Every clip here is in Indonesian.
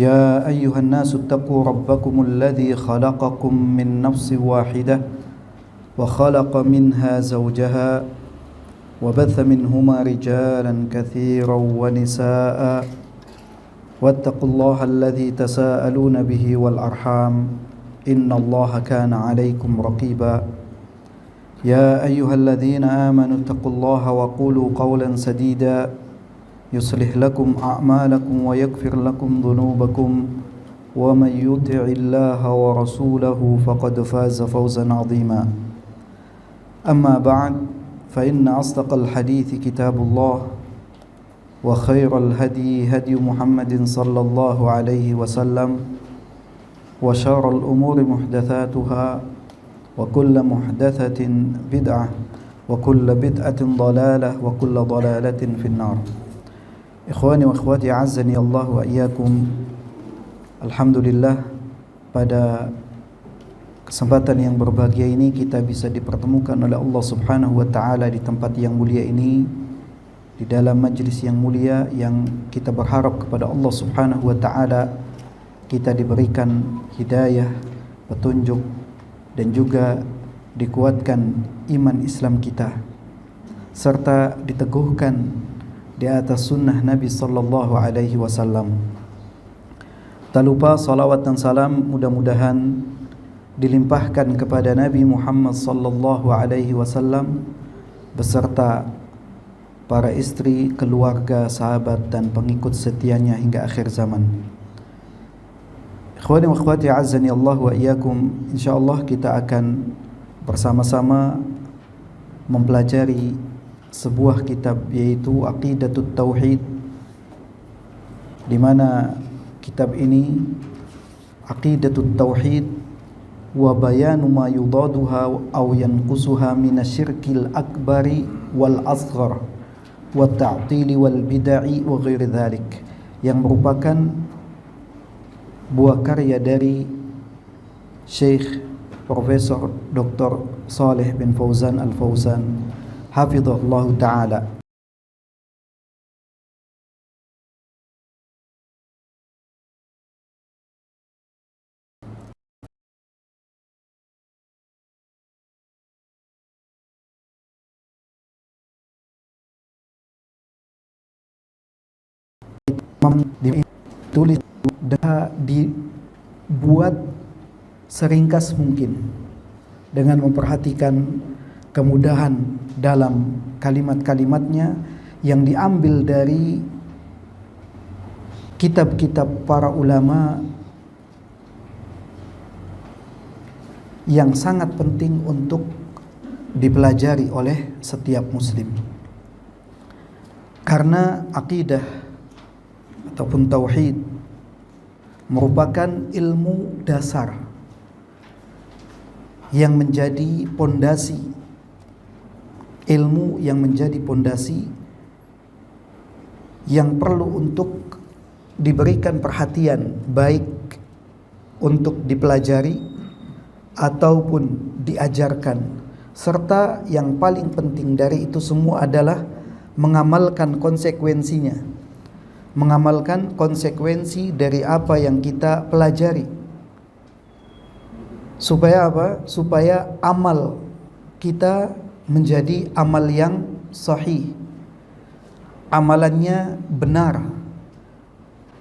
يا أيها الناس اتقوا ربكم الذي خلقكم من نفس واحدة وخلق منها زوجها وبث منهما رجالا كثيرا ونساء واتقوا الله الذي تساءلون به والأرحام إن الله كان عليكم رقيبا يا أيها الذين آمنوا اتقوا الله وقولوا قولا سديدا يصلح لكم أعمالكم ويغفر لكم ذنوبكم ومن يطع الله ورسوله فقد فاز فوزا عظيما أما بعد فإن أصدق الحديث كتاب الله وخير الهدي هدي محمد صلى الله عليه وسلم وشر الأمور محدثاتها وكل محدثة بدعة وكل بدعة ضلالة وكل ضلالة في النار. Ikhwani wa akhwati azzani Allah wa iyyakum. Alhamdulillah, pada kesempatan yang berbahagia ini kita bisa dipertemukan oleh Allah Subhanahu wa taala di tempat yang mulia ini, di dalam majlis yang mulia, yang kita berharap kepada Allah Subhanahu wa taala kita diberikan hidayah, petunjuk, dan juga dikuatkan iman Islam kita, serta diteguhkan di atas sunnah Nabi sallallahu alaihi wasallam. Tak lupa salawat dan salam mudah-mudahan dilimpahkan kepada Nabi Muhammad sallallahu alaihi wasallam beserta para istri, keluarga, sahabat dan pengikut setianya hingga akhir zaman. Ikhwani wa akhwati azzani Allah wa iyyakum. Insyaallah kita akan bersama-sama mempelajari sebuah kitab, yaitu Aqidatut Tauhid, di mana kitab ini Aqidatut Tauhid wa bayanu ma yudaduha aw yanqusuha minasyirkil akbari wal asghar wa ta'tili wal bid'i wa ghairi dzalik, yang merupakan buah karya dari Syekh Profesor Dr. Shalih bin Fauzan Al-Fauzan hafizahullah ta'ala. Ditulis dan dibuat seringkas mungkin dengan memperhatikan kemudahan dalam kalimat-kalimatnya yang diambil dari kitab-kitab para ulama yang sangat penting untuk dipelajari oleh setiap muslim. Karena akidah ataupun tauhid merupakan ilmu dasar yang menjadi pondasi, ilmu yang menjadi pondasi yang perlu untuk diberikan perhatian, baik untuk dipelajari ataupun diajarkan, serta yang paling penting dari itu semua adalah mengamalkan konsekuensinya, mengamalkan konsekuensi dari apa yang kita pelajari. Supaya apa? Supaya amal kita menjadi amal yang sahih, amalannya benar.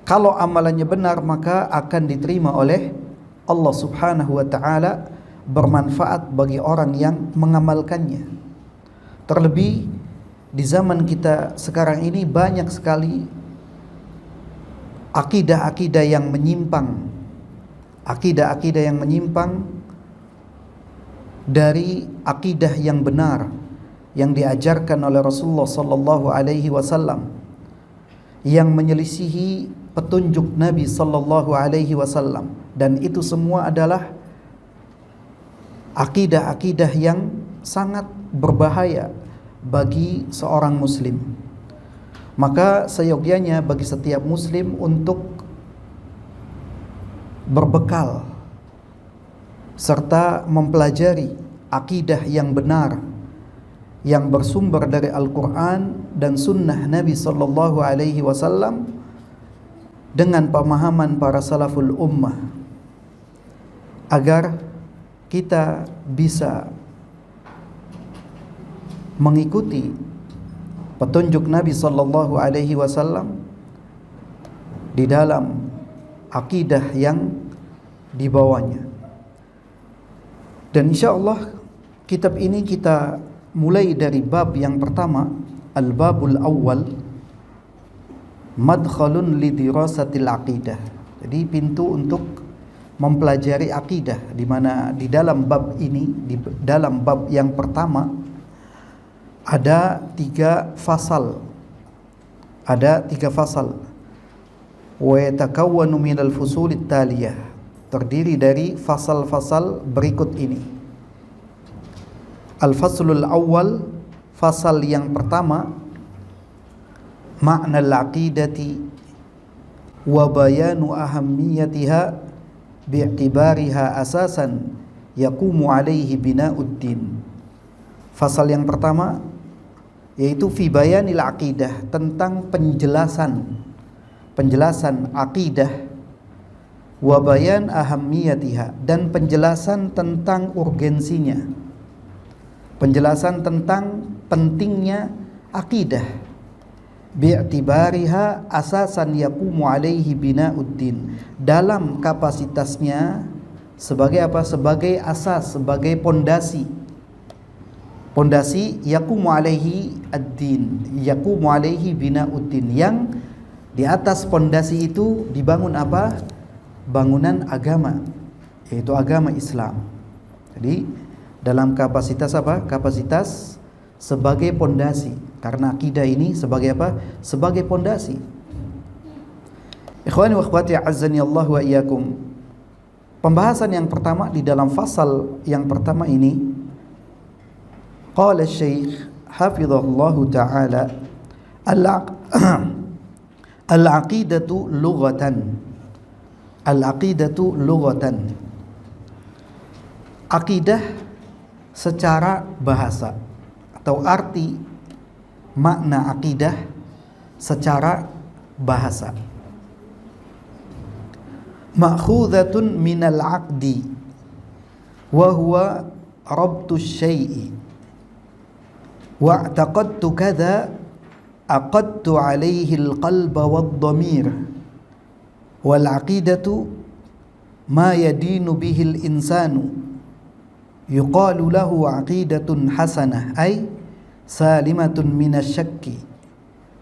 Kalau amalannya benar, maka akan diterima oleh Allah Subhanahu wa ta'ala, bermanfaat bagi orang yang mengamalkannya. Terlebih di zaman kita sekarang ini banyak sekali akidah-akidah yang menyimpang, akidah-akidah yang menyimpang dari akidah yang benar yang diajarkan oleh Rasulullah sallallahu alaihi wasallam, yang menyelisihi petunjuk Nabi sallallahu alaihi wasallam, dan itu semua adalah akidah-akidah yang sangat berbahaya bagi seorang muslim. Maka seyogyanya bagi setiap muslim untuk berbekal serta mempelajari akidah yang benar yang bersumber dari Al-Quran dan Sunnah Nabi Sallallahu Alaihi Wasallam, dengan pemahaman para salaful ummah agar kita bisa mengikuti petunjuk Nabi sallallahu alaihi wasallam di dalam akidah yang dibawanya. Dan insyaallah kitab ini kita mulai dari bab yang pertama, al-babul awwal, madkhalun lidirasatil aqidah. Jadi pintu untuk mempelajari akidah, di mana di dalam bab ini, di dalam bab yang pertama ada tiga fasal. Wa yatakawwanu minal fusulit taliyah, terdiri dari fasal-fasal berikut ini. Al-faslul awal, fasal yang pertama, makna al-aqidati wa bayanu ahammiyatiha bi'tibariha asasan yaqumu alaihi bina'uddin. Fasal yang pertama yaitu fi bayanil aqidah, tentang penjelasan akidah, wa bayan ahammiyatiha, dan penjelasan tentang urgensinya, penjelasan tentang pentingnya akidah, bi'tibariha asasan yaqumu alaihi bina'uddin, dalam kapasitasnya sebagai apa? Sebagai asas, sebagai pondasi yaqumu alaihi ad-din, yaqumu alaihi bina'uddin, yang di atas pondasi itu dibangun apa? Bangunan agama, yaitu agama Islam. Jadi dalam kapasitas apa? Kapasitas sebagai pondasi, karena akidah ini sebagai apa? Sebagai pondasi. Ikhwani wa akhwati azzani Allah wa iyyakum. Pembahasan yang pertama di dalam fasal yang pertama ini, qala Syekh hafizahullahu taala, al-aqidatu lughatan. Al-aqidatu lughatan, akidah secara bahasa, atau arti makna akidah secara bahasa. Ma'khudhatun minal aqdi wa huwa rabtus syai'i wa i'taqadtu kadha aqadtu alaihi al-qalba wad-dhamir. Wal aqidatu ma yadinu bihil insanu yuqalu lahu aqidatun hasanah ay salimatun minasyakki.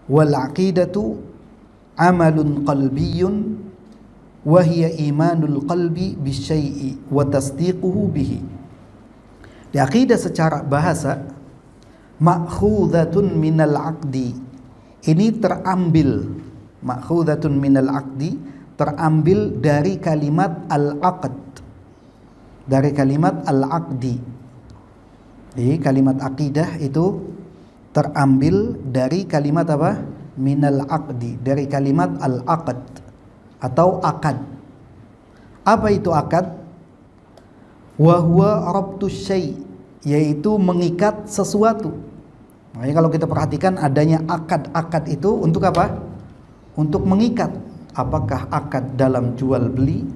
Wal aqidatu amalun qalbiyyun wa hiya imanul qalbi bisyai'i wa tasdiquhu bihi. Di aqidah secara bahasa, ma'khudhatun minal aqdi, ini terambil, ma'khudhatun minal aqdi, terambil dari kalimat al-aqd, dari kalimat al-aqdi. Jadi kalimat akidah itu terambil dari kalimat apa? Minal aqdi, dari kalimat al-aqd atau akad. Apa itu akad? Wa huwa rabtus syai', yaitu mengikat sesuatu. Makanya kalau kita perhatikan adanya akad-akad itu untuk apa? Untuk mengikat. Apakah akad dalam jual beli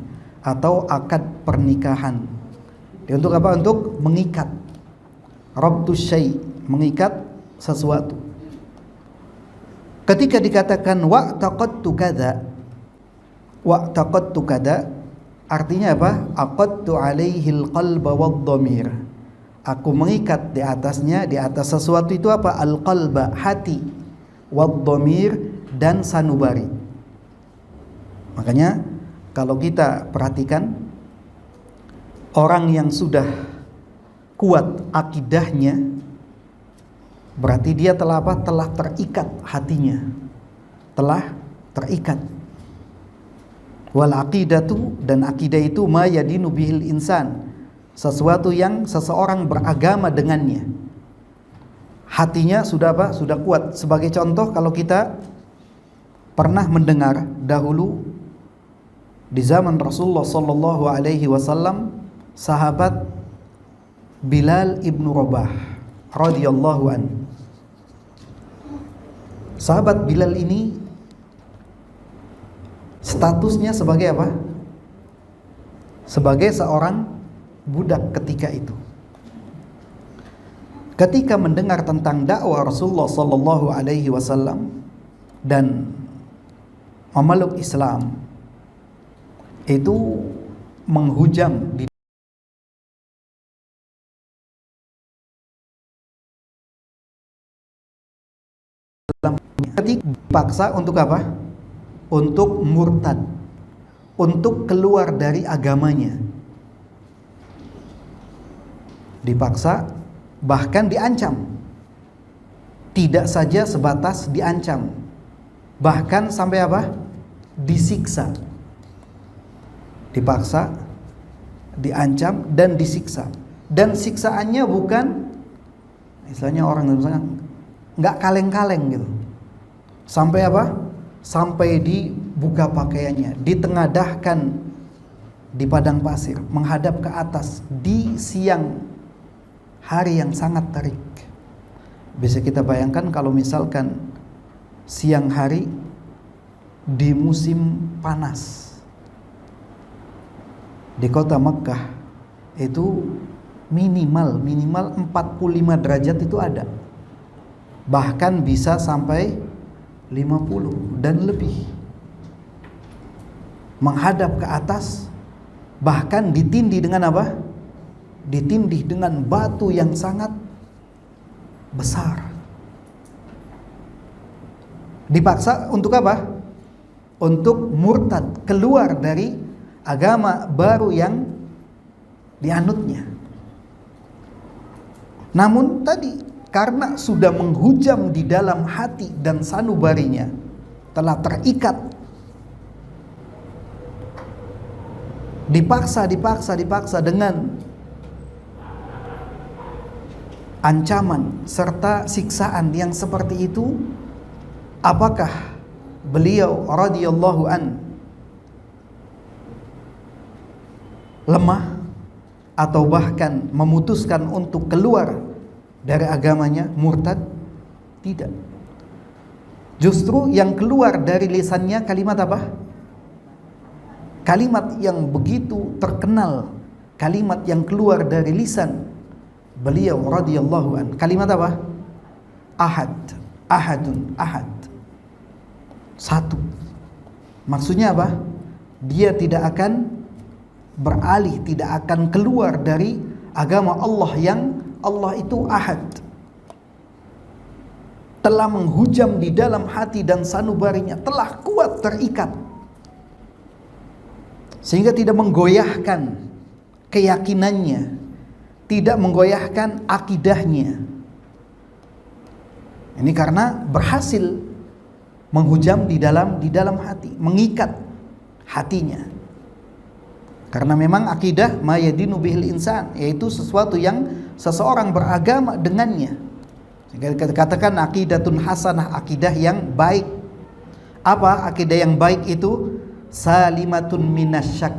atau akad pernikahan? Dia untuk apa? Untuk mengikat. Rabtus syai', mengikat sesuatu. Ketika dikatakan wa'taqadtu kadza, artinya apa? Aqadtu alaihil qalba wad-dhamir. Aku mengikat di atasnya, di atas sesuatu itu apa? Al-qalba, hati, wad-dhamir, dan sanubari. Makanya kalau kita perhatikan orang yang sudah kuat akidahnya, berarti dia telah apa? Telah terikat hatinya, telah terikat. Wal aqidatu, dan akidah itu ma yadinu bihil insan, sesuatu yang seseorang beragama dengannya. Hatinya sudah apa? Sudah kuat. Sebagai contoh, kalau kita pernah mendengar dahulu di zaman Rasulullah sallallahu alaihi wasallam, sahabat Bilal ibnu Rabah radhiyallahu anhu. Sahabat Bilal ini Statusnya sebagai apa? Sebagai seorang budak ketika itu. Ketika mendengar tentang dakwah Rasulullah sallallahu alaihi wasallam dan memeluk Islam, itu menghujam di dalam, ketika dipaksa untuk apa? Untuk murtad, untuk keluar dari agamanya. Dipaksa, bahkan diancam. Tidak saja sebatas diancam, bahkan sampai apa? Disiksa. Dipaksa, diancam, dan disiksa. Dan siksaannya bukan, istilahnya orang misalnya nggak kaleng-kaleng gitu. Sampai apa? Sampai dibuka pakaiannya, ditengadahkan di padang pasir, menghadap ke atas di siang hari yang sangat terik. Bisa kita bayangkan kalau misalkan siang hari di musim panas di kota Mekkah itu minimal 45 derajat itu ada. Bahkan bisa sampai 50 dan lebih. Menghadap ke atas, bahkan ditindih dengan apa? Ditindih dengan batu yang sangat besar. Dipaksa untuk apa? Untuk murtad, keluar dari agama baru yang dianutnya. Namun tadi, karena sudah menghujam di dalam hati dan sanubarinya, telah terikat, dipaksa dengan ancaman serta siksaan yang seperti itu, apakah beliau radhiyallahu an lemah atau bahkan memutuskan untuk keluar dari agamanya, murtad? Tidak. Justru yang keluar dari lisannya kalimat apa? Kalimat yang begitu terkenal, kalimat yang keluar dari lisan beliau radhiyallahu an. Kalimat apa? Ahad, ahadun, ahad. Satu. Maksudnya apa? Dia tidak akan beralih, tidak akan keluar dari agama Allah yang Allah itu ahad. Telah menghujam di dalam hati dan sanubarinya, telah kuat terikat, sehingga tidak menggoyahkan keyakinannya, tidak menggoyahkan akidahnya. Ini karena berhasil menghujam di dalam hati, mengikat hatinya. Karena memang akidah ma yadinu bihil insan, yaitu sesuatu yang seseorang beragama dengannya. Sehingga dikatakan aqidatun hasanah, akidah yang baik. Apa akidah yang baik itu? Salimatun minasyak,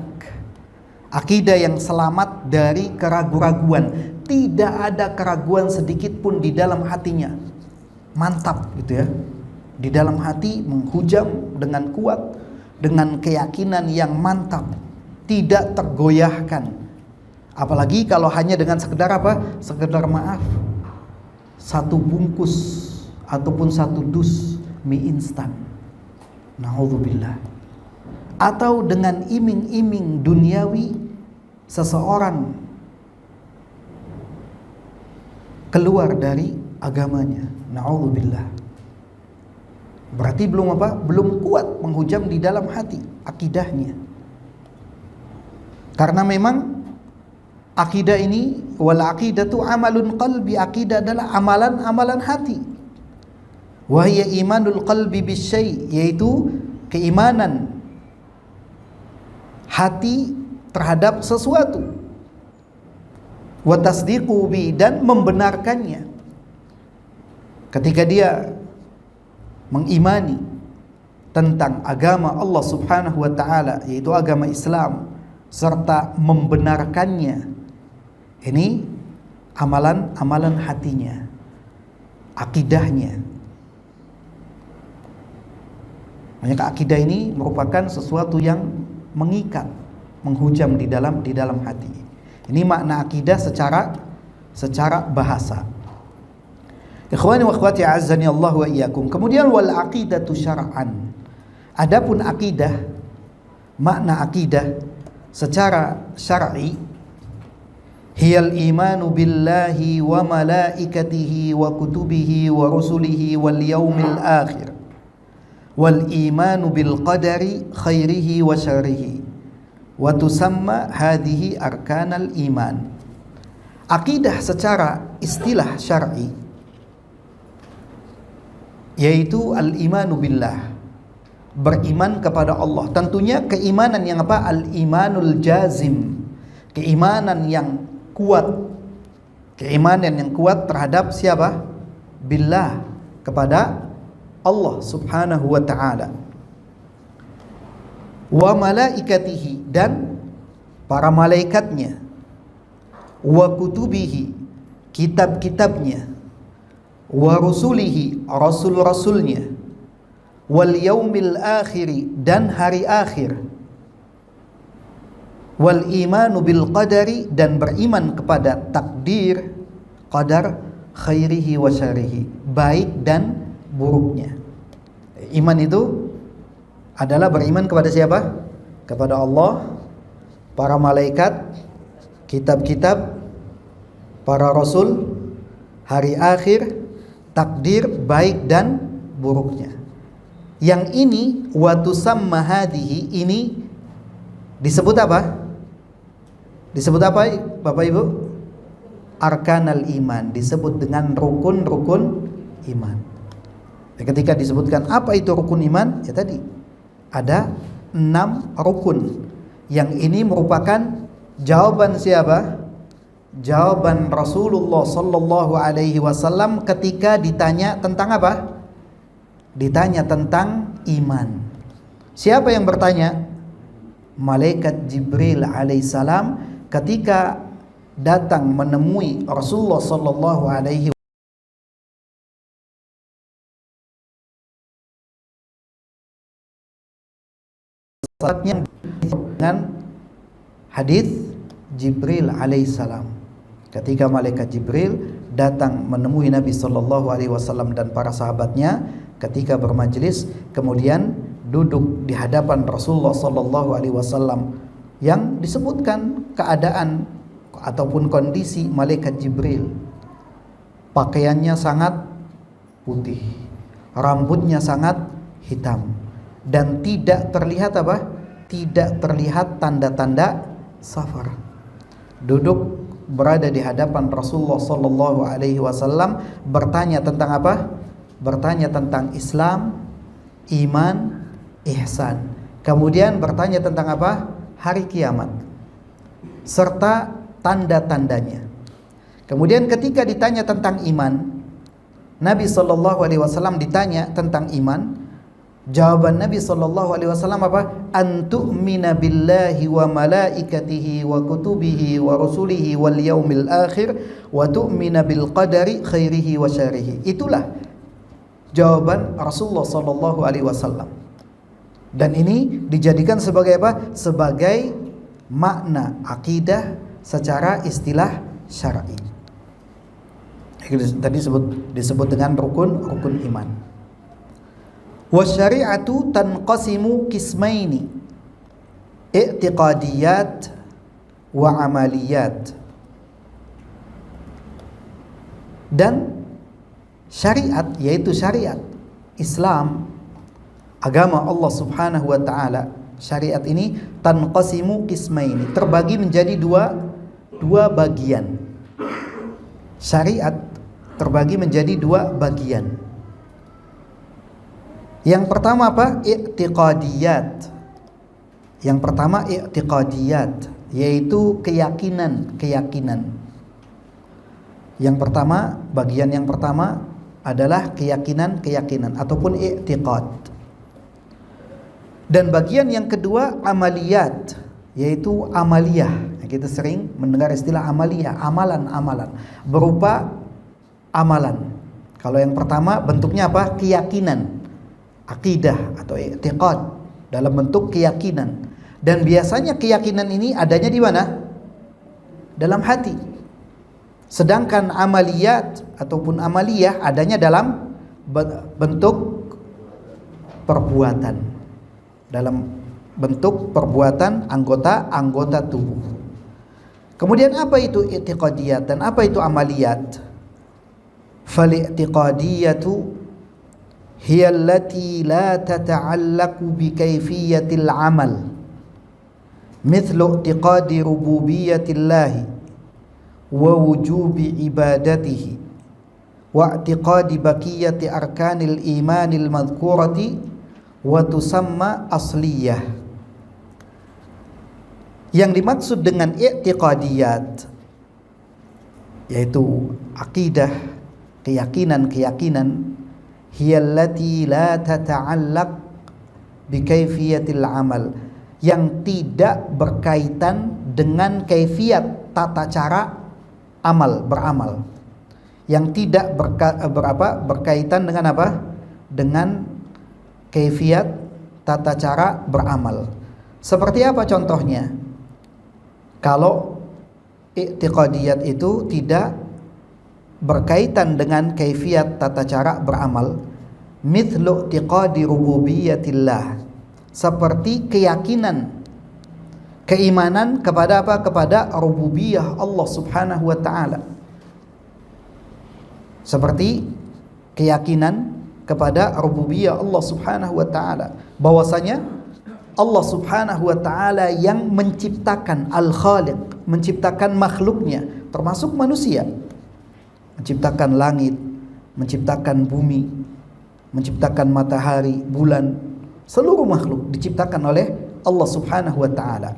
akidah yang selamat dari keraguan-raguan. Tidak ada keraguan sedikit pun di dalam hatinya. Mantap gitu ya. Di dalam hati menghujam dengan kuat, dengan keyakinan yang mantap, tidak tergoyahkan. Apalagi kalau hanya dengan sekedar apa? Sekedar maaf, satu bungkus ataupun satu dus mie instan, naudzubillah. Atau dengan iming-iming duniawi seseorang keluar dari agamanya, naudzubillah. Berarti belum apa? Belum kuat menghujam di dalam hati akidahnya. Karena memang akidah ini, wal aqidatu amalun qalbi, akidah adalah amalan-amalan hati. Wa hiya imanul qalbi bisyai', yaitu keimanan hati terhadap sesuatu. Wa tasdiqu bi, dan membenarkannya. Ketika dia mengimani tentang agama Allah Subhanahu wa taala, yaitu agama Islam, serta membenarkannya, ini amalan-amalan hatinya, akidahnya. Makanya akidah ini merupakan sesuatu yang mengikat, menghujam di dalam hati. Ini makna akidah secara bahasa. Ikhwani wa akhwati azzani Allah wa iyyakum. Kemudian wal aqidatu syar'an. Adapun akidah, makna akidah secara syar'i, hiyal imanu billahi wa malaikatihi wa kutubihi wa rusulihi wal yaumil akhir wal imanu bil qadari khairihi wa syarrihi wa tusamma hadhihi arkanal iman. Akidah secara istilah syar'i yaitu al-imanu billah, beriman kepada Allah. Tentunya keimanan yang apa? Al-imanul jazim, keimanan yang kuat. Keimanan yang kuat terhadap siapa? Billah, kepada Allah subhanahu wa ta'ala. Wa malaikatihi, dan para malaikatnya. Wa kutubihi, kitab-kitabnya. Wa rusulihi, rasul-rasulnya. Wal yaumil akhiri, dan hari akhir. Wal imanu bil qadari, dan beriman kepada takdir, qadar, khairihi wa syarihi, baik dan buruknya. Iman itu adalah beriman kepada siapa? Kepada Allah, para malaikat, kitab-kitab, para rasul, hari akhir, takdir baik dan buruknya. Yang ini wa tusamma hadhihi, ini disebut apa? Disebut apa Bapak Ibu? Arkanal iman, disebut dengan rukun-rukun iman. Ketika disebutkan apa itu rukun iman, ya tadi ada 6 rukun. Yang ini merupakan jawaban siapa? Jawaban Rasulullah sallallahu alaihi wasallam ketika ditanya tentang apa? Ditanya tentang iman. Siapa yang bertanya? Malaikat Jibril alaihissalam ketika datang menemui Rasulullah sallallahu alaihi wasallam dengan hadis Jibril alaihissalam. Ketika malaikat Jibril datang menemui Nabi sallallahu alaihi wasallam dan para sahabatnya ketika bermajlis, kemudian duduk di hadapan Rasulullah sallallahu alaihi wasallam, yang disebutkan keadaan ataupun kondisi malaikat Jibril. Pakaiannya sangat putih, rambutnya sangat hitam, dan tidak terlihat apa? Tidak terlihat tanda-tanda safar. Duduk berada di hadapan Rasulullah sallallahu alaihi wasallam, bertanya tentang apa? Bertanya tentang Islam, iman, ihsan. Kemudian bertanya tentang apa? Hari kiamat serta tanda-tandanya. Kemudian ketika ditanya tentang iman, Nabi sallallahu alaihi wasallam ditanya tentang iman, jawaban Nabi sallallahu alaihi wasallam apa? Antu'mina billahi wa malaikatihi wa kutubihi wa rusulihi wal yaumil akhir wa tu'mina bil qadari khairihi wa syarihi. Itulah jawaban Rasulullah sallallahu alaihi wasallam. Dan ini dijadikan sebagai apa? Sebagai makna akidah secara istilah syar'i. Tadi disebut dengan rukun iman. Wasyari'atu tanqasimu qismaini, i'tiqadiyat wa amaliyat. Dan syariat, yaitu syariat Islam, agama Allah subhanahu wa ta'ala, syariat ini tanqasimu qismaini, terbagi menjadi dua bagian. Syariat terbagi menjadi 2 bagian. Yang pertama apa? I'tiqadiyat. Yang pertama i'tiqadiyat, yaitu keyakinan. Yang pertama, bagian yang pertama adalah keyakinan ataupun i'tiqad. Dan bagian yang kedua amaliyat, yaitu amaliyah. Kita sering mendengar istilah amaliyah, amalan-amalan, berupa amalan. Kalau yang pertama bentuknya apa? Keyakinan. akidah atau i'tiqad, dalam bentuk keyakinan. Dan biasanya keyakinan ini adanya di mana? Dalam hati. Sedangkan amaliyat ataupun amaliyah adanya dalam bentuk perbuatan, dalam bentuk perbuatan anggota tubuh. Kemudian apa itu i'tiqadiyat dan apa itu amaliyat? Fal-i'tiqadiyatu hiya allati la tata'allaqu bi kayfiyatil amal, mithlu i'tiqadi rububiyyatillahi wa wujubi ibadatihi wa i'tiqadi baqiyati arkanil imanil madhkurati wa tusamma asliyah. Yang dimaksud dengan i'tiqadiyat yaitu akidah, keyakinan-keyakinan, hiyallati la tata'allaq bi kayfiyatil amal, yang tidak berkaitan dengan kaifiat, tata cara beramal, yang tidak berkaitan dengan apa? Dengan kaifiat, tata cara beramal. Seperti apa contohnya? Kalau i'tiqadiyat itu tidak berkaitan dengan kaifiat, tata cara beramal, mithlu i'tiqadi rububiyyatillah, seperti keyakinan, keimanan kepada apa? Kepada rububiyah Allah Subhanahu wa taala. Seperti keyakinan kepada rububiyah Allah Subhanahu wa taala, bahwasanya Allah Subhanahu wa taala yang menciptakan, al-khaliq, menciptakan makhluknya termasuk manusia, menciptakan langit, menciptakan bumi, menciptakan matahari, bulan, seluruh makhluk diciptakan oleh Allah Subhanahu wa taala.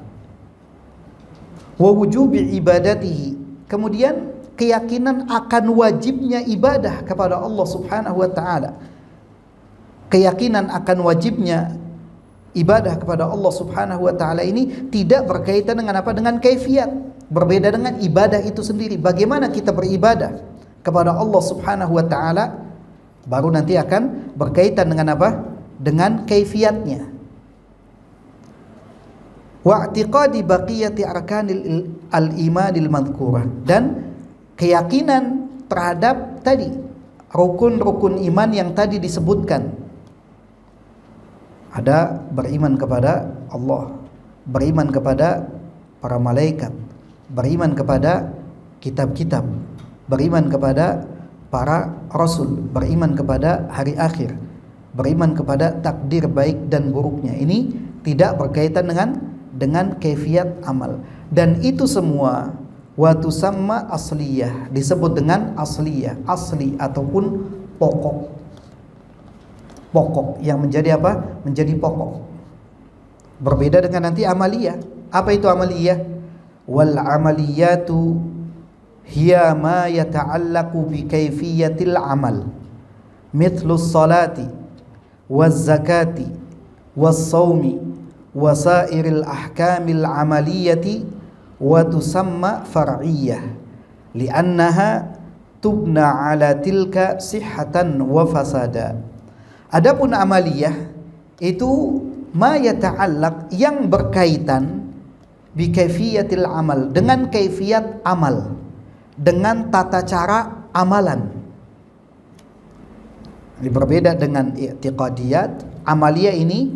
Wa wujubi ibadatihi, kemudian keyakinan akan wajibnya ibadah kepada Allah Subhanahu wa taala. Keyakinan akan wajibnya ibadah kepada Allah Subhanahu wa taala ini tidak berkaitan dengan apa? Dengan kaifiat. Berbeda dengan ibadah itu sendiri. Bagaimana kita beribadah kepada Allah Subhanahu wa taala baru nanti akan berkaitan dengan apa? Dengan kaifiatnya. Wa i'tiqadi baqiyati arkanil al-imanil madhkurah, dan keyakinan terhadap tadi rukun-rukun iman yang tadi disebutkan. Ada beriman kepada Allah, beriman kepada para malaikat, beriman kepada kitab-kitab, beriman kepada para rasul, beriman kepada hari akhir, beriman kepada takdir baik dan buruknya. Ini tidak berkaitan dengan kaifiat amal. Dan itu semua wa tusamma asliyah, disebut dengan asliyah, asli ataupun pokok yang menjadi apa? Menjadi pokok. Berbeda dengan nanti amaliyah. Apa itu amaliyah? Wal amaliyatu hiya ma yata'allaqu bi kaifiyatil amal, mithlu salati waz zakati was saumi wasairil ahkamil amaliyati wa tusamma far'iyyah li'annaha tubna ala tilka sihhatan wa fasada. Adapun amaliyah itu ma yata'allaq, yang berkaitan bi kaifiyatil amal, dengan kaifiat amal, dengan tata cara amalan. Ini berbeda dengan i'tiqadiyat. Amaliyah ini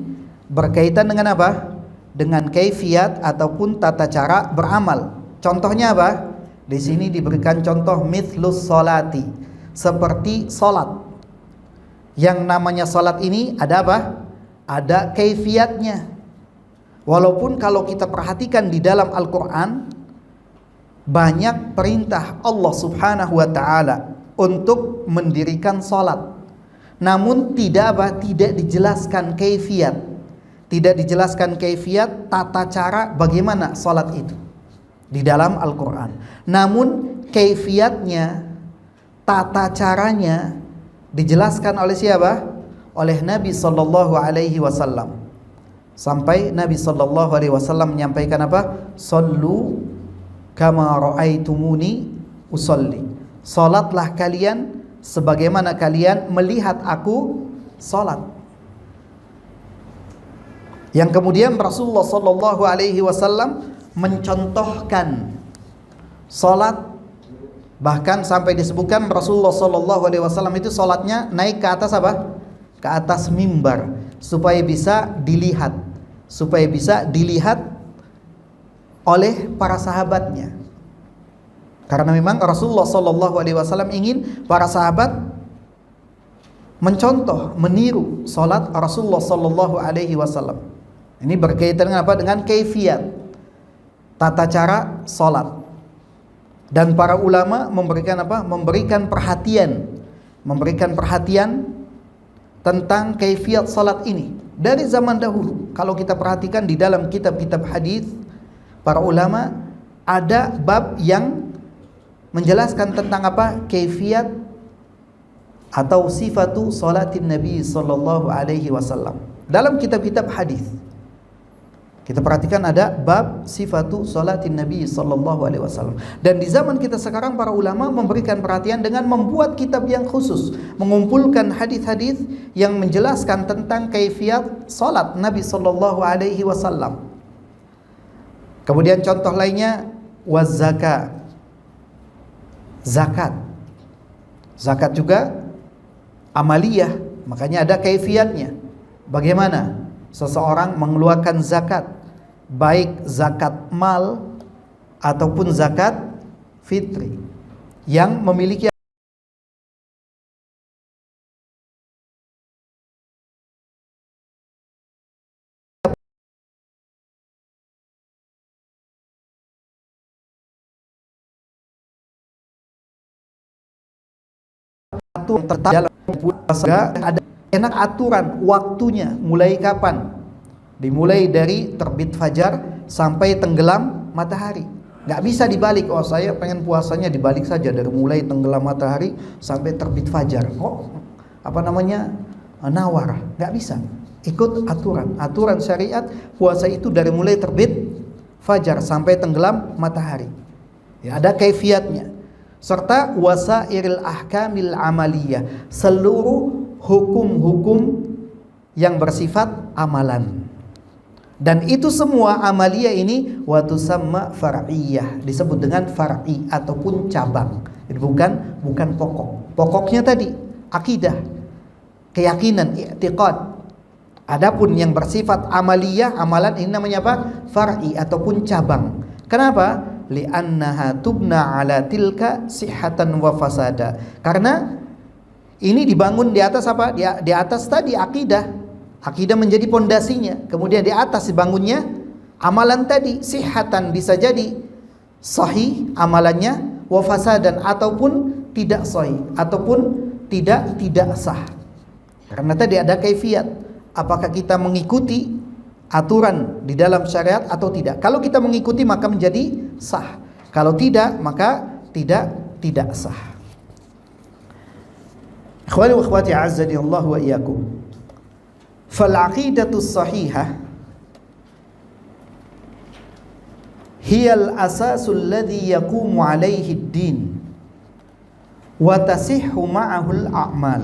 berkaitan dengan apa? Dengan kaifiat ataupun tata cara beramal. Contohnya apa? Di sini diberikan contoh mithlus salati, seperti salat. Yang namanya salat ini ada apa? Ada kaifiatnya. Walaupun kalau kita perhatikan di dalam Al-Quran, banyak perintah Allah Subhanahu wa ta'ala untuk mendirikan salat, namun tidak dijelaskan kaifiat, tidak dijelaskan kaifiat, tata cara bagaimana salat itu di dalam Al-Quran. Namun kaifiatnya, tata caranya dijelaskan oleh siapa? Oleh Nabi sallallahu alaihi wasallam. Sampai Nabi sallallahu alaihi wasallam menyampaikan apa? Sallu kama ra'aitumuni usalli. Salatlah kalian sebagaimana kalian melihat aku salat. Yang kemudian Rasulullah sallallahu alaihi wasallam mencontohkan salat, bahkan sampai disebutkan Rasulullah sallallahu alaihi wasallam itu salatnya naik ke atas apa? Ke atas mimbar supaya bisa dilihat oleh para sahabatnya. Karena memang Rasulullah sallallahu alaihi wasallam ingin para sahabat mencontoh, meniru salat Rasulullah sallallahu alaihi wasallam. Ini berkaitan dengan apa? Dengan kaifiyat, tata cara salat. Dan para ulama memberikan apa? Memberikan perhatian tentang kaifiyat salat ini dari zaman dahulu. Kalau kita perhatikan di dalam kitab-kitab hadis, para ulama ada bab yang menjelaskan tentang apa? Kaifiyat atau sifatu salatin Nabi sallallahu alaihi wasallam. Dalam kitab-kitab hadis kita perhatikan ada bab sifatu salatin Nabi sallallahu alaihi wasallam. Dan di zaman kita sekarang para ulama memberikan perhatian dengan membuat kitab yang khusus, mengumpulkan hadis-hadis yang menjelaskan tentang kaifiyat salat Nabi sallallahu alaihi wasallam. Kemudian contoh lainnya zakat. Zakat juga amaliyah, makanya ada kaifiyatnya. Bagaimana seseorang mengeluarkan zakat, baik zakat mal ataupun zakat fitri, yang memiliki dalam puasa ada enak aturan waktunya, mulai kapan? Dimulai dari terbit fajar sampai tenggelam matahari. Nggak bisa dibalik. Oh, saya pengen puasanya dibalik saja dari mulai tenggelam matahari sampai terbit fajar. Nawar. Nggak bisa. Ikut aturan syariat. Puasa itu dari mulai terbit fajar sampai tenggelam matahari. Ya, ada kaifiyatnya. Serta wasairil ahkamil amaliyah, seluruh hukum-hukum yang bersifat amalan. Dan itu semua amaliyah ini watusamma far'iyah, disebut dengan far'i ataupun cabang. Jadi bukan pokok. Pokoknya tadi akidah, keyakinan, i'tiqad. Adapun yang bersifat amaliyah, amalan, ini namanya apa? Far'i ataupun cabang. Kenapa? Li'annaha tubna ala tilka sihhatan wa fasada. Karena ini dibangun di atas apa? Di atas tadi akidah. Akidah menjadi pondasinya. Kemudian di atas dibangunnya amalan tadi. Sihhatan bisa jadi sahih amalannya, wa fasadan ataupun tidak sahih ataupun tidak sah. Karena tadi ada kaifiyat. Apakah kita mengikuti aturan di dalam syariat atau tidak? Kalau kita mengikuti maka menjadi sah. Kalau tidak maka tidak sah. Ikhwani wa akhwati azzani Allah wa iyyakum. Fal aqidatus sahihah hiya al asasul ladzi yaqumu alaihi ad-din wa tasihhu ma'ahu al a'mal.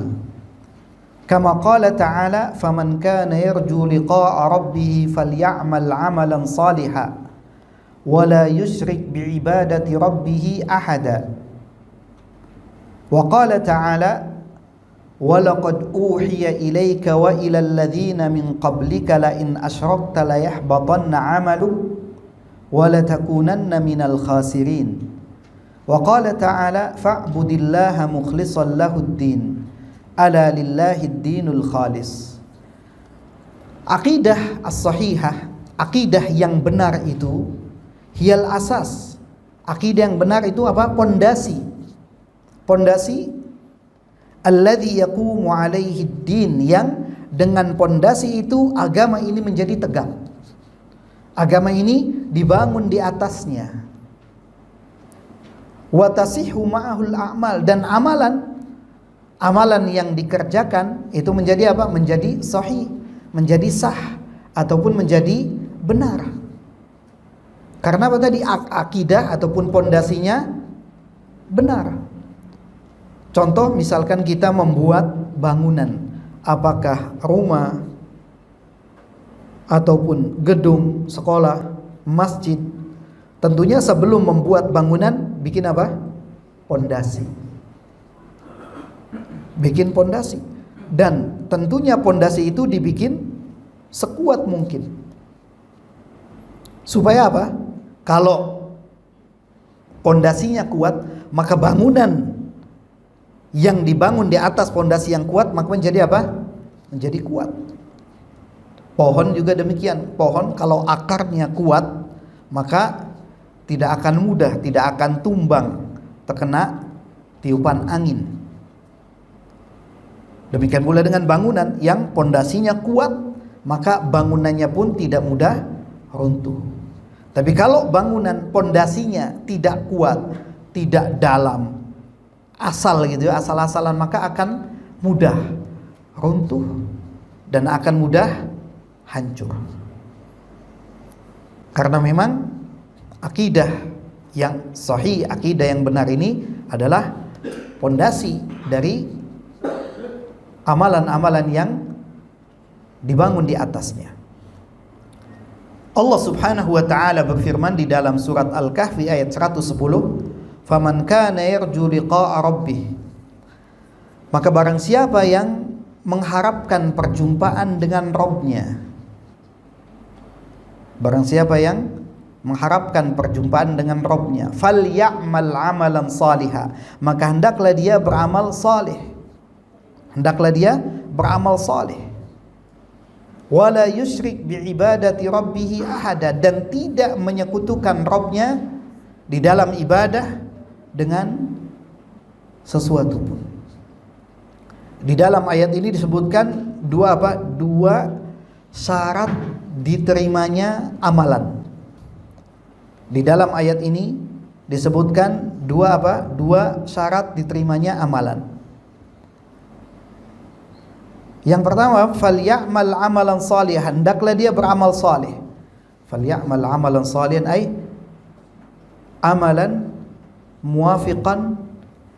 Kama qala ta'ala faman kana yarju liqa'a rabbih faly'amal 'amalan salihan wa la yusyrik bi'ibadati rabbih ahada. Wa qala ta'ala wa laqad uhiya ilayka wa ilal ladzina min qablika la in asyrakta la yahbatanna 'amaluk wa la takunanna minal khasirin. Wa qala ta'ala fa'budillaha mukhlishan lahud-din ala lillahid dinul khalis. Aqidah as-sahihah, aqidah yang benar itu hiyal asas. Aqidah yang benar itu apa? Pondasi alladzi yaqumu alaihi din, yang dengan pondasi itu agama ini menjadi tegak. Agama ini dibangun di atasnya. Wa tasihhu ma'ahul a'mal, dan amalan yang dikerjakan itu menjadi apa? Menjadi sahih, menjadi sah ataupun menjadi benar. Karena apa tadi? Akidah ataupun pondasinya benar. Contoh misalkan kita membuat bangunan, apakah rumah, ataupun gedung, sekolah, masjid, tentunya sebelum membuat bangunan bikin apa? Pondasi. Bikin pondasi. Dan tentunya pondasi itu dibikin sekuat mungkin. Supaya apa? Kalau pondasinya kuat, maka bangunan yang dibangun di atas pondasi yang kuat maka menjadi apa? Menjadi kuat. Pohon juga demikian. Pohon kalau akarnya kuat, maka tidak akan mudah, tidak akan tumbang terkena tiupan angin. Demikian pula dengan bangunan yang pondasinya kuat, maka bangunannya pun tidak mudah runtuh. Tapi kalau bangunan pondasinya tidak kuat, tidak dalam, asal gitu, asal-asalan, maka akan mudah runtuh dan akan mudah hancur. Karena memang akidah yang sahih, akidah yang benar ini adalah pondasi dari amalan-amalan yang dibangun di atasnya. Allah Subhanahu wa taala berfirman di dalam surat Al-Kahfi ayat 110, "Faman kana yarju liqa'a rabbih." Maka barang siapa yang mengharapkan perjumpaan dengan Rabb-nya. Barang siapa yang mengharapkan perjumpaan dengan Rabb-nya, "Falya'mal 'amalan shaliha." Maka hendaklah dia beramal saleh. Hendaklah dia beramal saleh. Wala yusyrik bi'ibadati rabbih ahada, dan tidak menyekutukan Rabb-nya di dalam ibadah dengan sesuatu pun. Di dalam ayat ini disebutkan dua syarat diterimanya amalan. Di dalam ayat ini disebutkan dua syarat diterimanya amalan. Yang pertama, falya'mal 'amalan shalihan, hendaklah dia beramal saleh. Falya'mal 'amalan shalihan ay amalan muwafiqan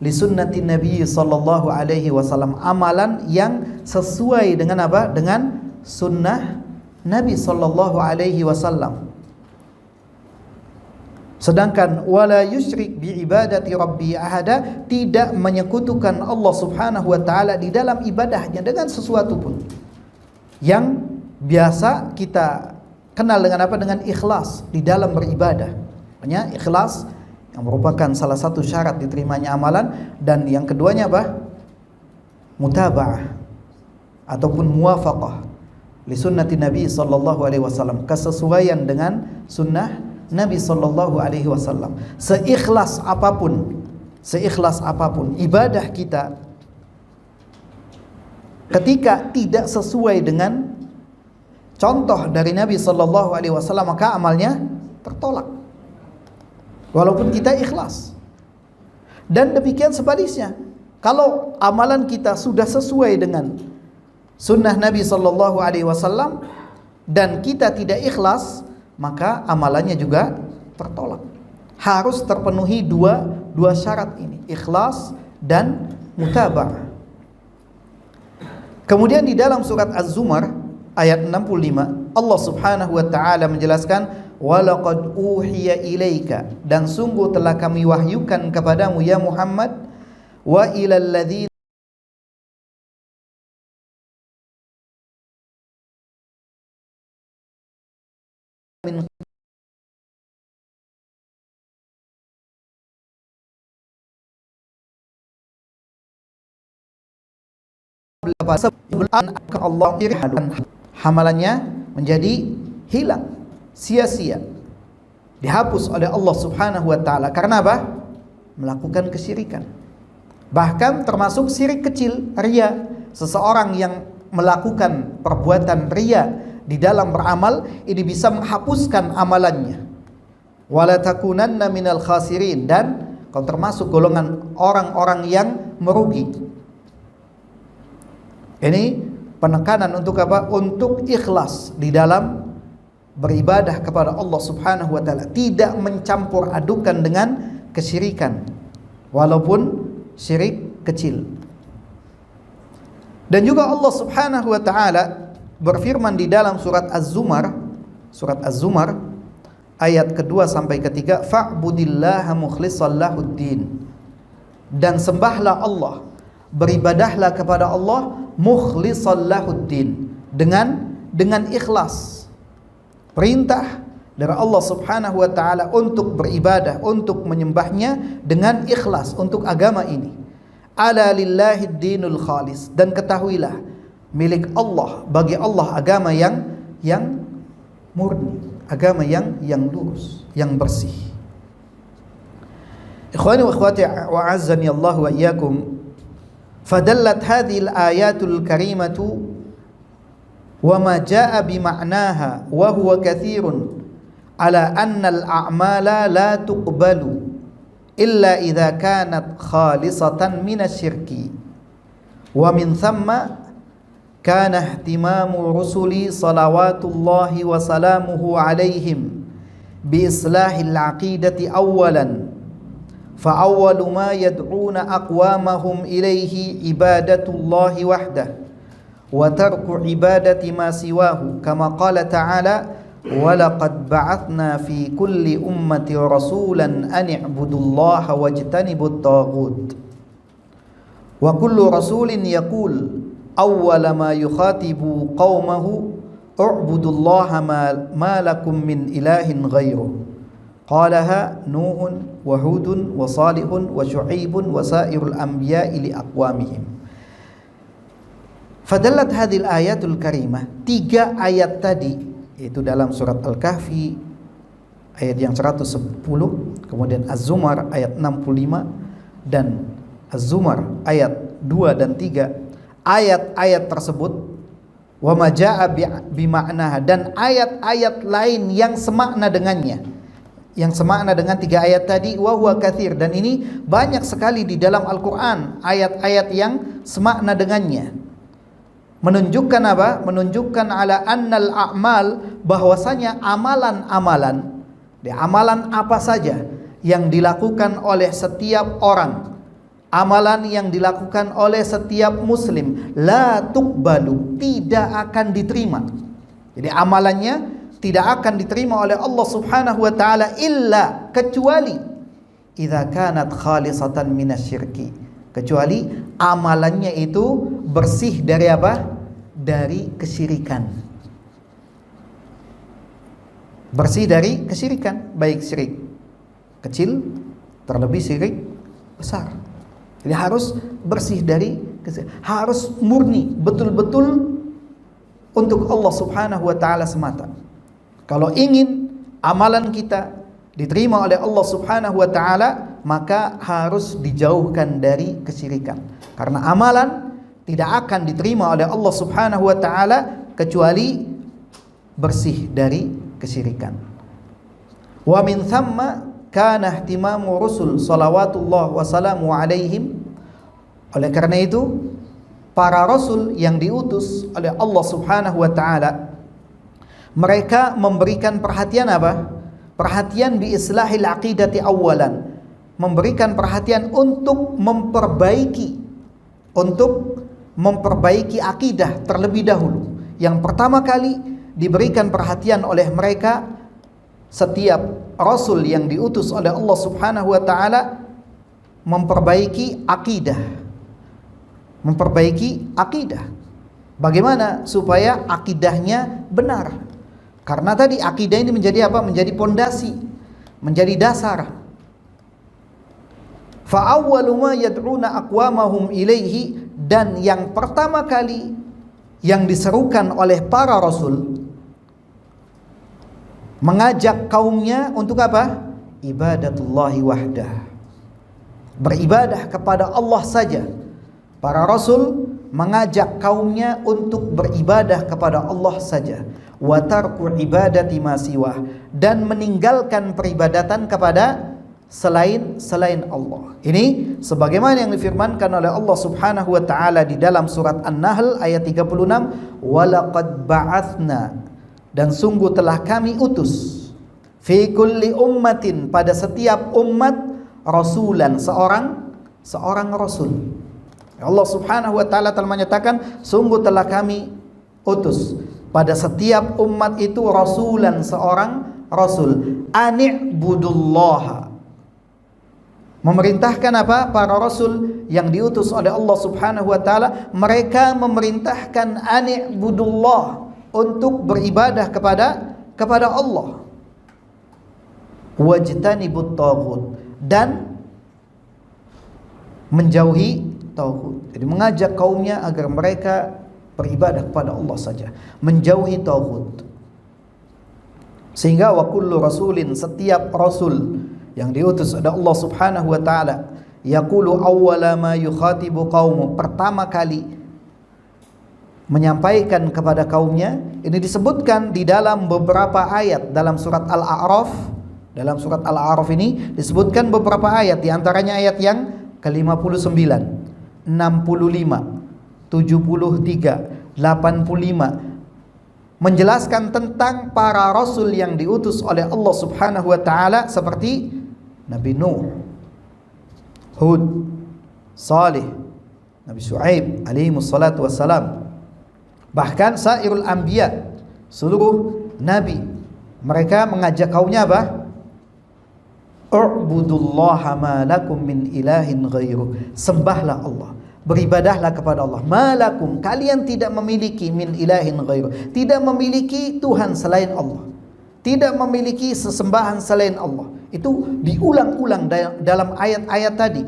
li sunnati Nabi sallallahu alaihi wasallam, amalan yang sesuai dengan apa? Dengan sunnah Nabi sallallahu alaihi wasallam. Sedangkan wala yusyrik bi ibadati rabbi ahada, tidak menyekutukan Allah Subhanahu wa taala di dalam ibadahnya dengan sesuatu pun. Yang biasa kita kenal dengan apa? Dengan ikhlas di dalam beribadah. Makanya ikhlas yang merupakan salah satu syarat diterimanya amalan, dan yang keduanya apa? Mutaba'ah ataupun muwafaqah li sunnati Nabi sallallahu alaihi wasallam, kesesuaian dengan sunnah Nabi sallallahu alaihi wasallam. Seikhlas apapun ibadah kita, ketika tidak sesuai dengan contoh dari Nabi sallallahu alaihi wasallam, maka amalnya tertolak. Walaupun kita ikhlas. Dan demikian sebaliknya, kalau amalan kita sudah sesuai dengan sunnah Nabi sallallahu alaihi wasallam dan kita tidak ikhlas, maka amalannya juga tertolak. Harus terpenuhi dua syarat ini, ikhlas dan mutaba'ah. Kemudian di dalam surat Az-Zumar ayat 65, Allah Subhanahu wa taala menjelaskan, "Walaqad uhiya ilaika," dan sungguh telah kami wahyukan kepadamu ya Muhammad, "wa ilal ladzina min sebelum Allah hamalannya menjadi hilang, sia-sia, dihapus oleh Allah Subhanahu wa taala. Karena apa? Melakukan kesyirikan. Bahkan termasuk syirik kecil, riya. Seseorang yang melakukan perbuatan riya di dalam beramal, ini bisa menghapuskan amalannya. Wala takunanna minal khasirin, dan kau termasuk golongan orang-orang yang merugi. Ini penekanan untuk apa? Untuk ikhlas di dalam beribadah kepada Allah Subhanahu wa taala, tidak mencampur adukan dengan kesyirikan walaupun syirik kecil. Dan juga Allah Subhanahu wa taala berfirman di dalam surat Az-Zumar ayat kedua sampai ketiga, fa'budillaha mukhlishan lahuddin, dan sembahlah Allah, beribadahlah kepada Allah mukhlishan lahuddin, dengan ikhlas. Perintah dari Allah Subhanahu wa taala untuk beribadah, untuk menyembahnya dengan ikhlas untuk agama ini. Ala lillahid dinul khalis, dan ketahuilah milik Allah, bagi Allah agama yang murni, agama yang lurus, yang bersih. Ikhwani wa akhwati wa azzani Allah wa iyyakum, fadallat hadhihi al-ayatul karimatu wa ma jaa bi ma'naha wa huwa katsirun ala anna al-a'mala la tuqbalu illa idza kanat khalisatan min asy-syirki wa min thamma kana ihtimamu rusuli salawatullahi wa salamuhu alaihim bi islahil aqidati awwalan fa awwalu ma yad'una aqwamahum ilaihi ibadatullahi wahdah wa tarku ibadati ma siwahu kama qala ta'ala walaqad ba'athna fi kulli ummati rasulan an i'budullaha wajtanibut taghut wa kullu rasulin yaqul awwala ma yukhatibu qaumahu u'budullaha ma lakum min ilahin ghairuh qalaha nuhun wa hudun wa salihun wa syu'aibun wa sairul anbiya'i li aqwamihim. Fadallat hadhil ayatul karimah, 3 ayat tadi, yaitu dalam surat Al-Kahfi ayat yang 110, kemudian Az-Zumar ayat 65 dan Az-Zumar ayat 2 dan 3, ayat-ayat tersebut wa ma jaa bi ma'naha, dan ayat-ayat lain yang semakna dengannya, yang semakna dengan 3 ayat tadi, wa huwa katsir, dan ini banyak sekali di dalam Al-Qur'an ayat-ayat yang semakna dengannya. Menunjukkan apa? Menunjukkan ala annal a'mal, bahwasanya amalan-amalan, amalan apa saja yang dilakukan oleh setiap orang, amalan yang dilakukan oleh setiap muslim, la tuqbalu, tidak akan diterima. Jadi amalannya tidak akan diterima oleh Allah Subhanahu wa taala illa, kecuali idza kanat khalisatan minasyirki, kecuali amalannya itu bersih dari apa? Dari kesyirikan. Bersih dari kesyirikan, baik syirik kecil terlebih syirik besar. Jadi harus bersih dari kesyirikan, harus murni, betul-betul untuk Allah Subhanahu wa taala semata. Kalau ingin amalan kita diterima oleh Allah Subhanahu wa taala, maka harus dijauhkan dari kesyirikan. Karena amalan tidak akan diterima oleh Allah Subhanahu wa taala kecuali bersih dari kesyirikan. Wa min thamma kana ihtimamu rusul salawatullah wa salamu alaihim. Oleh karena itu, para rasul yang diutus oleh Allah Subhanahu wa taala, mereka memberikan perhatian apa? Perhatian bi islahil aqidati awalan, memberikan perhatian untuk memperbaiki akidah terlebih dahulu. Yang pertama kali diberikan perhatian oleh mereka, setiap rasul yang diutus oleh Allah Subhanahu wa taala memperbaiki akidah. Memperbaiki akidah. Bagaimana supaya akidahnya benar? Karena tadi akidah ini menjadi apa? Menjadi pondasi, menjadi dasar. Fa awwalu ma yad'una aqwamahum ilaihi, dan yang pertama kali yang diserukan oleh para rasul, mengajak kaumnya untuk apa? Ibadatullahi wahdah, beribadah kepada Allah saja. Para rasul mengajak kaumnya untuk beribadah kepada Allah saja, wa tarku ibadati ma siwah, dan meninggalkan peribadatan kepada selain Allah. Ini sebagaimana yang difirmankan oleh Allah Subhanahu wa taala di dalam surat An-Nahl ayat 36, walaqad ba'athna, dan sungguh telah kami utus, fi kulli ummatin, pada setiap umat, rasulan, seorang rasul. Allah Subhanahu wa taala telah menyatakan, sungguh telah kami utus pada setiap umat itu rasulan, seorang rasul. Ani'budullaha, memerintahkan apa? Para rasul yang diutus oleh Allah Subhanahu wa taala, mereka memerintahkan ani'budullah, untuk beribadah kepada Allah. Wajtanibut taghut, dan menjauhi tauhid. Jadi mengajak kaumnya agar mereka beribadah kepada Allah saja, menjauhi tauhid. Sehingga wa kullu rasulin, setiap rasul yang diutus oleh Allah Subhanahu wa taala, yaqulu awwala ma yukhatibu qaumu, pertama kali menyampaikan kepada kaumnya. Ini disebutkan di dalam beberapa ayat dalam surat Al-A'raf. Dalam surat Al-A'raf ini disebutkan beberapa ayat, di antaranya ayat yang ke-59, 65, 73, 85, menjelaskan tentang para rasul yang diutus oleh Allah Subhanahu wa taala, seperti Nabi Nuh, Hud, Salih, Nabi Syuaib alaihi wassalatu wassalam. Bahkan sairul anbiya, seluruh nabi, mereka mengajak kaumnya apa? U'budullaha ma lakum min ilahin ghairu, sembahlah Allah, beribadahlah kepada Allah. Malakum, kalian tidak memiliki, min ilahin ghairu, tidak memiliki Tuhan selain Allah, tidak memiliki sesembahan selain Allah. Itu diulang-ulang dalam ayat-ayat tadi,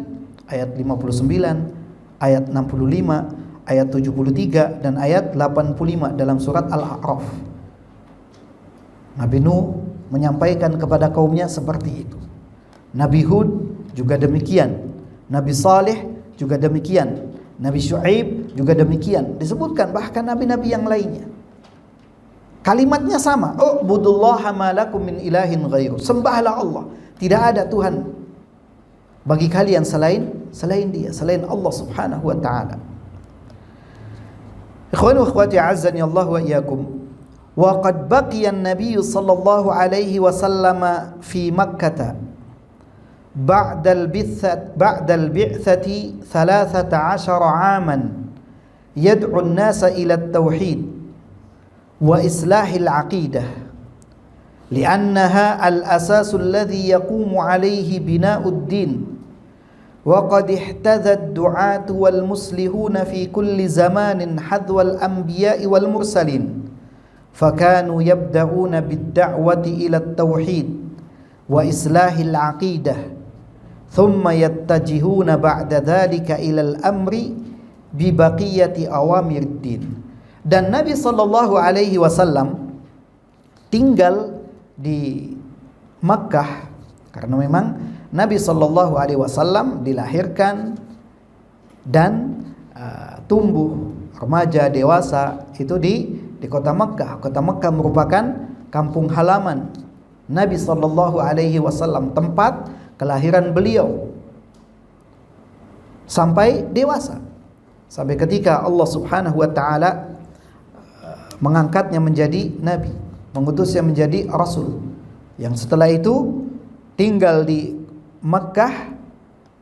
ayat 59, ayat 65, ayat 73 dan ayat 85 dalam surat Al-A'raf. Nabi Nuh menyampaikan kepada kaumnya seperti itu. Nabi Hud juga demikian, Nabi Saleh juga demikian, Nabi Syuaib juga demikian. Disebutkan bahkan nabi-nabi yang lainnya, kalimatnya sama. U'budullaha ma lakum min ilahin ghairu, sembahlah Allah, tidak ada Tuhan bagi kalian selain Dia, selain Allah Subhanahu wa taala. Ikhwani wa akhwati azzani Allah wa iyyakum. Wa qad baqiya an-nabiy sallallahu alaihi wasallam fi Makkah ba'da al-bi'thati 13 'aman yad'u an-nasa ila at-tauhid wa islahil 'aqidah li'annaha al-asasu alladhi yaqumu 'alayhi bina'ud din. وقد احتذى الدعاة والمصلحون في كل زمان حذو الأنبياء والمرسلين فكانوا يبدأون بالدعوة إلى التوحيد وإصلاح العقيدة ثم يتجهون بعد ذلك إلى الأمر ببقية أوامر الدين. Dan Nabi Sallallahu Alaihi Wasallam tinggal di Makkah karena memang Nabi Sallallahu Alaihi Wasallam dilahirkan dan tumbuh remaja dewasa itu di kota Makkah. Kota Makkah merupakan kampung halaman Nabi Sallallahu Alaihi Wasallam, tempat kelahiran beliau sampai dewasa, sampai ketika Allah Subhanahu Wa Taala mengangkatnya menjadi nabi, mengutusnya menjadi rasul, yang setelah itu tinggal di Makkah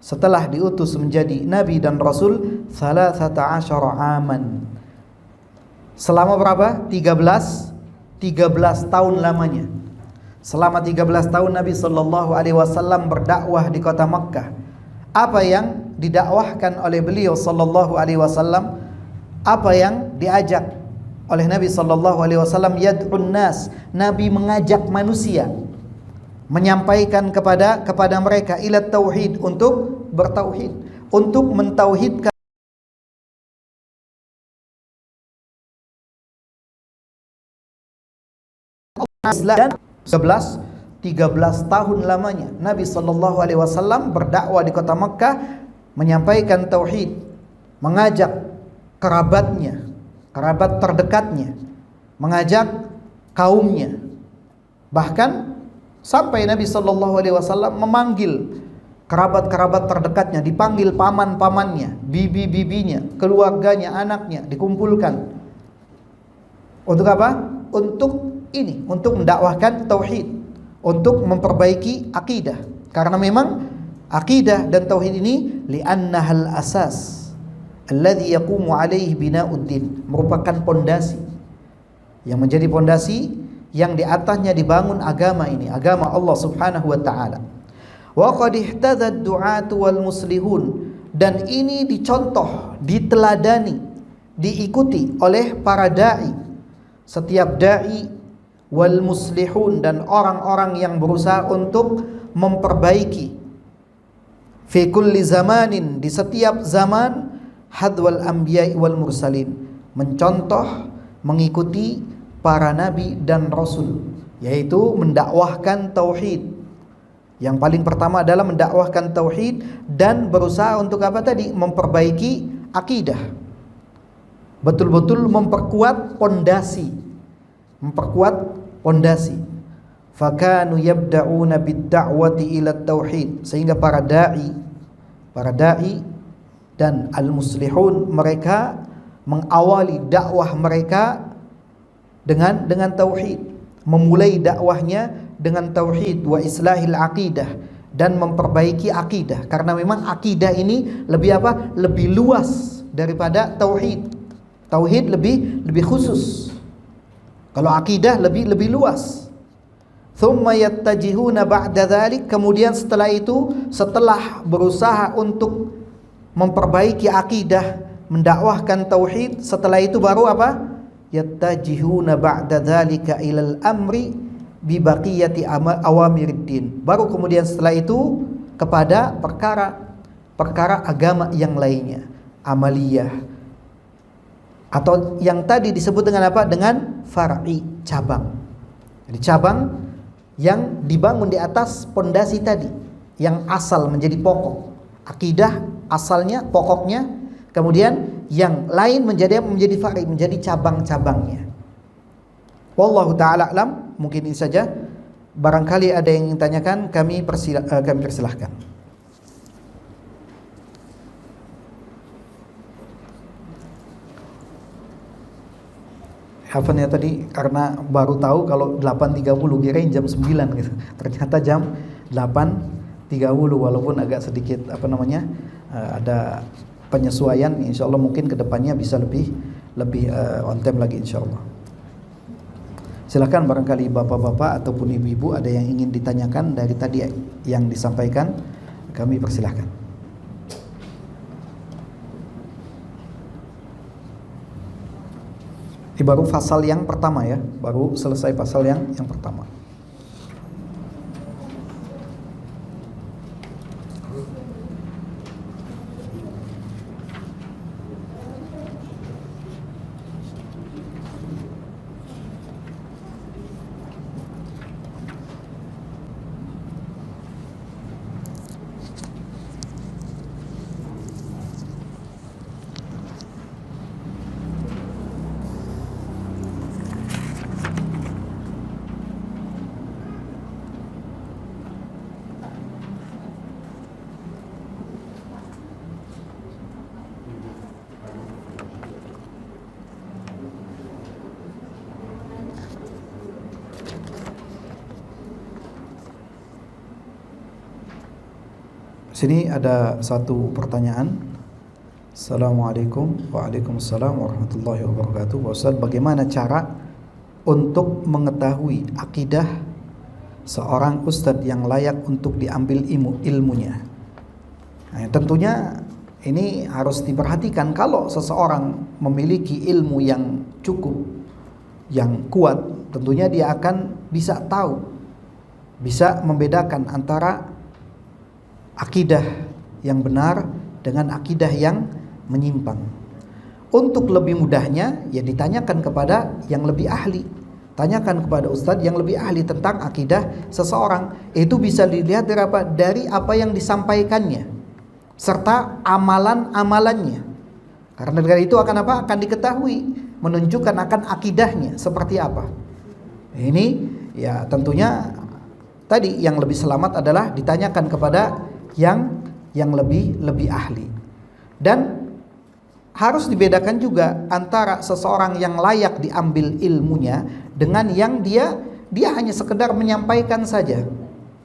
setelah diutus menjadi nabi dan rasul 13 aman. Selama berapa? 13 tahun lamanya. Selama 13 tahun Nabi sallallahu alaihi wasallam berdakwah di kota Makkah. Apa yang didakwahkan oleh beliau sallallahu alaihi wasallam? Apa yang diajak oleh Nabi sallallahu alaihi wasallam? Yad'un nas, Nabi mengajak manusia, menyampaikan kepada mereka ila tauhid, untuk bertauhid, untuk mentauhidkan Allah. Dan 13 tahun lamanya Nabi sallallahu alaihi wasallam berdakwah di kota Makkah, menyampaikan tauhid, mengajak kerabatnya, kerabat terdekatnya, mengajak kaumnya. Bahkan sampai Nabi sallallahu alaihi wasallam memanggil kerabat-kerabat terdekatnya, dipanggil paman-pamannya, bibi-bibinya, keluarganya, anaknya, dikumpulkan. Untuk apa? Untuk ini, untuk mendakwahkan tauhid, untuk memperbaiki akidah. Karena memang akidah dan tauhid ini li'annahal asas alladhi yaqumu alaihi bina'ud din, merupakan pondasi yang menjadi pondasi yang di atasnya dibangun agama ini, agama Allah Subhanahu wa taala. Wa qad ihtadzat du'atu wal muslihun, dan ini dicontoh, diteladani, diikuti oleh para dai, setiap dai, wal muslihun, dan orang-orang yang berusaha untuk memperbaiki, fi kulli zamanin, di setiap zaman, hadwal anbiya'i wal mursalin, mencontoh, mengikuti para nabi dan rasul, yaitu mendakwahkan tauhid. Yang paling pertama adalah mendakwahkan tauhid dan berusaha untuk apa tadi? Memperbaiki akidah. Betul-betul memperkuat pondasi. Memperkuat pondasi. Fakanu yabda'una bid-da'wati ila tauhid, sehingga para dai dan al-muslihun, mereka mengawali dakwah mereka dengan tauhid, memulai dakwahnya dengan tauhid wa islahil aqidah, dan memperbaiki akidah, karena memang akidah ini lebih apa? Lebih luas daripada tauhid. Tauhid lebih khusus. Kalau akidah lebih luas. Thumma yattajihuna ba'da dzalik, kemudian setelah itu, setelah berusaha untuk memperbaiki akidah, mendakwahkan tauhid, setelah itu baru apa? Yattajihuna ba'da dzalika ilal amri bi baqiyati awamiriddin. Baru kemudian setelah itu kepada perkara agama yang lainnya, amaliyah, atau yang tadi disebut dengan apa? Dengan far'i, cabang. Jadi cabang yang dibangun di atas pondasi tadi, yang asal menjadi pokok. Akidah asalnya, pokoknya, kemudian yang lain menjadi far'i, menjadi cabang-cabangnya. Wallahu ta'ala alam. Mungkin ini saja. Barangkali ada yang ingin tanyakan, kami persilahkan. Hafalnya tadi karena baru tahu kalau 8.30, kirain jam 9 gitu. Ternyata jam 8.30, walaupun agak sedikit ada penyesuaian. Insyaallah mungkin kedepannya bisa lebih on time lagi insyaallah. Silakan barangkali bapak-bapak ataupun ibu-ibu ada yang ingin ditanyakan dari tadi yang disampaikan, kami persilahkan. Ini baru pasal yang pertama ya, baru selesai pasal yang pertama. Sini ada satu pertanyaan. Assalamualaikum. Waalaikumsalam warahmatullahi wabarakatuh. Ustaz, bagaimana cara untuk mengetahui akidah seorang ustadz yang layak untuk diambil ilmunya? Nah, tentunya ini harus diperhatikan. Kalau seseorang memiliki ilmu yang cukup, yang kuat, tentunya dia akan bisa tahu, bisa membedakan antara akidah yang benar dengan akidah yang menyimpang. Untuk lebih mudahnya, ya ditanyakan kepada yang lebih ahli. Tanyakan kepada ustadz yang lebih ahli tentang akidah seseorang. Itu bisa dilihat dari apa? Dari apa yang disampaikannya, serta amalan-amalannya. Karena dari itu akan apa? Akan diketahui, menunjukkan akan akidahnya seperti apa. Ini ya tentunya tadi yang lebih selamat adalah ditanyakan kepada yang lebih ahli. Dan harus dibedakan juga antara seseorang yang layak diambil ilmunya dengan yang dia hanya sekedar menyampaikan saja.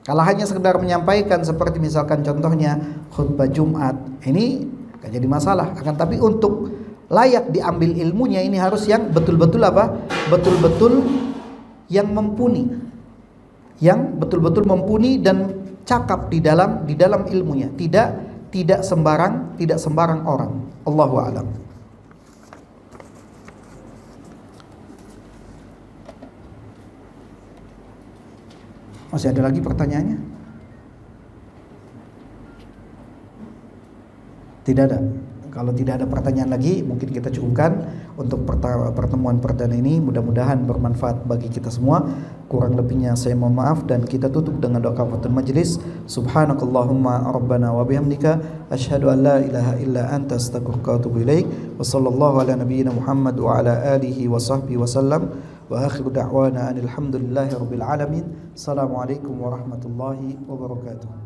Kalau hanya sekedar menyampaikan seperti misalkan contohnya khutbah Jumat, ini gak jadi masalah. Akan tapi untuk layak diambil ilmunya ini harus yang betul-betul apa? betul-betul yang mumpuni, yang betul-betul mumpuni dan cakap di dalam ilmunya, tidak sembarang orang. Allahu a'lam. Masih ada lagi pertanyaannya? Tidak ada. Kalau tidak ada pertanyaan lagi, mungkin kita cukupkan untuk pertemuan perdana ini. Mudah-mudahan bermanfaat bagi kita semua. Kurang lebihnya saya mohon maaf, dan kita tutup dengan doa kafaratul majlis. Subhanakallahumma rabbana wa bihamdika asyhadu an la ilaha illa anta astaghfiruka wa atubu ilaik. Wa sallallahu ala nabiyyina Muhammad wa ala alihi wa sahbihi wa sallam. Wa akhiru da'wana alhamdulillahi rabbil alamin. Assalamualaikum warahmatullahi wabarakatuh.